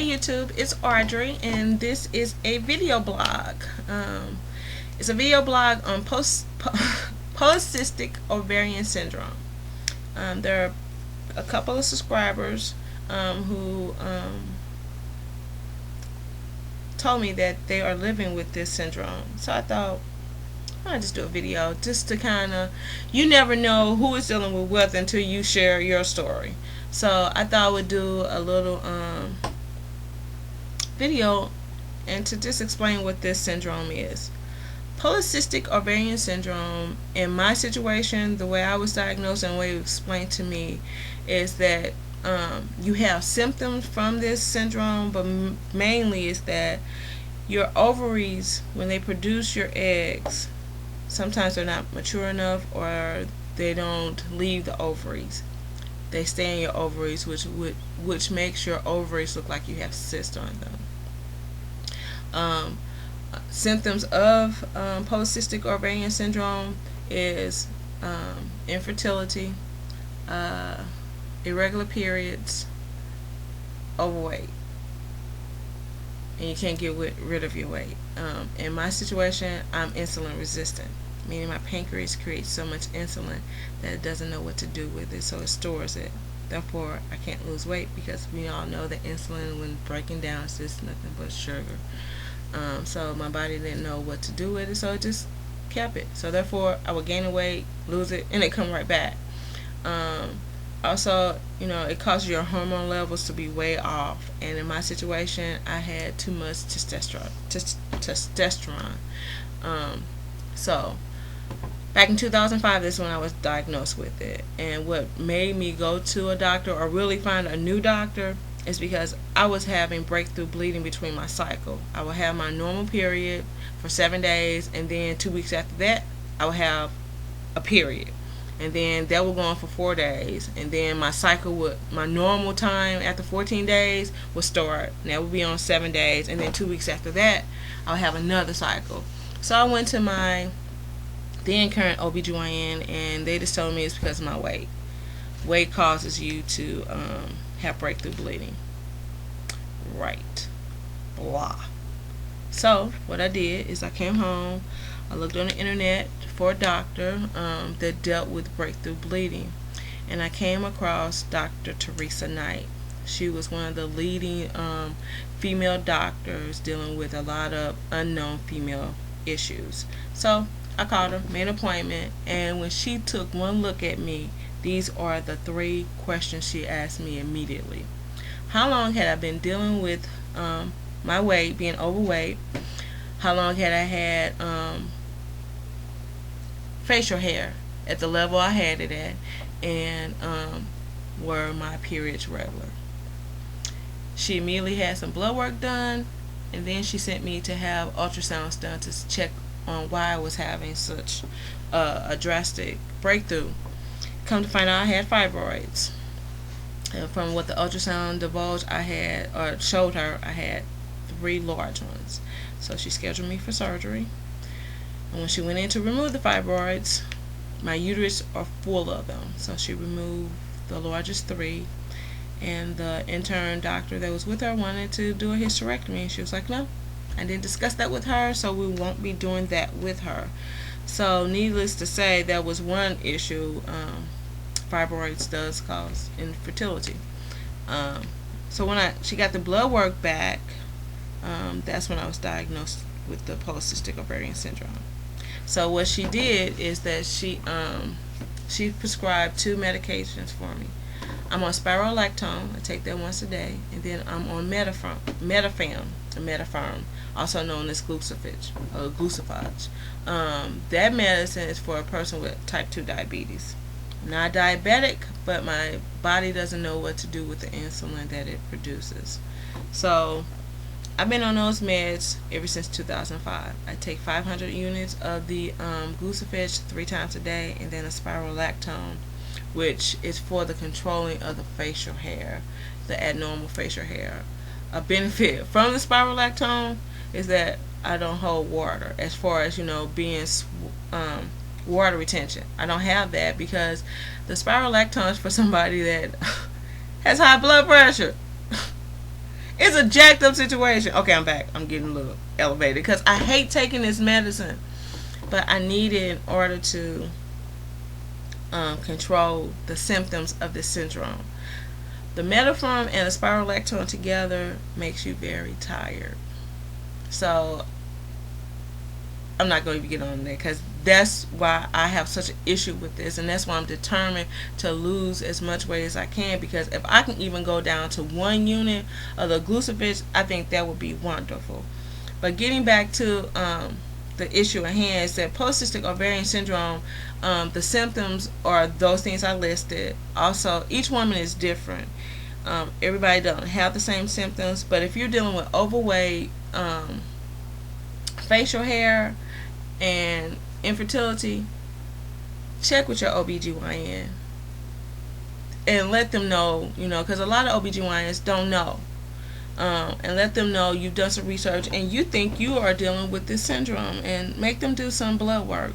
YouTube, it's Audrey, and this is a video blog. It's a video blog on polycystic ovarian syndrome. There are a couple of subscribers who told me that they are living with this syndrome. So I thought, I'll just do a video just to kind of, you never know who is dealing with what until you share your story. So I thought I would do a little video and to just explain what this syndrome is. Polycystic ovarian syndrome, in my situation, the way I was diagnosed and the way it was explained to me, is that you have symptoms from this syndrome, but mainly is that your ovaries, when they produce your eggs, sometimes they're not mature enough, or they don't leave the ovaries. They stay in your ovaries, which makes your ovaries look like you have cysts on them. Symptoms of polycystic ovarian syndrome is infertility, irregular periods, overweight, and you can't get rid of your weight. In my situation, I'm insulin resistant, meaning my pancreas creates so much insulin that it doesn't know what to do with it, so it stores it. Therefore, I can't lose weight, because we all know that insulin, when breaking down, is just nothing but sugar. So my body didn't know what to do with it, so it just kept it. So therefore, I would gain the weight, lose it, and it come right back. Also, it causes your hormone levels to be way off. And in my situation, I had too much testosterone. So back in 2005, this is when I was diagnosed with it. And what made me go to a doctor, or really find a new doctor, is because I was having breakthrough bleeding between my cycle. I would have my normal period for 7 days, and then 2 weeks after that, I would have a period. And then that would go on for 4 days, and then my normal time after 14 days would start, and that would be on 7 days, and then 2 weeks after that, I would have another cycle. So I went to my then current OBGYN, and they just told me it's because of my weight. Weight causes you to have breakthrough bleeding. Right. Blah. So what I did is I came home, I looked on the internet for a doctor that dealt with breakthrough bleeding, and I came across Dr. Teresa Knight. She was one of the leading female doctors dealing with a lot of unknown female issues. So I called her, made an appointment, and when she took one look at me, these are the 3 questions she asked me immediately. How long had I been dealing with my weight, being overweight? How long had I had facial hair at the level I had it at? And were my periods regular? She immediately had some blood work done, and then she sent me to have ultrasounds done to check on why I was having such a drastic breakthrough. Come to find out, I had fibroids. And from what the ultrasound divulged, showed her, I had 3 large ones. So she scheduled me for surgery. And when she went in to remove the fibroids, my uterus are full of them. So she removed the largest 3. And the intern doctor that was with her wanted to do a hysterectomy. And she was like, no, I didn't discuss that with her, so we won't be doing that with her. So needless to say, that was one issue. Fibroids does cause infertility. So when she got the blood work back, that's when I was diagnosed with the polycystic ovarian syndrome. So what she did is that she prescribed 2 medications for me. I'm on spirolactone. I take that once a day, and then I'm on metformin, also known as glucophage. That medicine is for a person with type 2 diabetes. I'm not diabetic, but my body doesn't know what to do with the insulin that it produces. So I've been on those meds ever since 2005. I take 500 units of the glucophage 3 times a day, and then a spirolactone, which is for the controlling of the facial hair, the abnormal facial hair. A benefit from the spirolactone is that I don't hold water, as far as being water retention. I don't have that, because the spirolactone is for somebody that has high blood pressure. It's a jacked up situation. Okay, I'm back. I'm getting a little elevated because I hate taking this medicine, but I need it in order to control the symptoms of this syndrome. The metformin and the spironolactone together makes you very tired. So I'm not going to get on that because that's why I have such an issue with this, and that's why I'm determined to lose as much weight as I can, because if I can even go down to 1 unit of the glucovage, I think that would be wonderful. But getting back to the issue at hand is that polycystic ovarian syndrome, the symptoms are those things I listed. Also, each woman is different. Everybody don't have the same symptoms, but if you're dealing with overweight, facial hair, and infertility, check with your OBGYN and let them know, because a lot of OBGYNs don't know. And let them know you've done some research and you think you are dealing with this syndrome, and make them do some blood work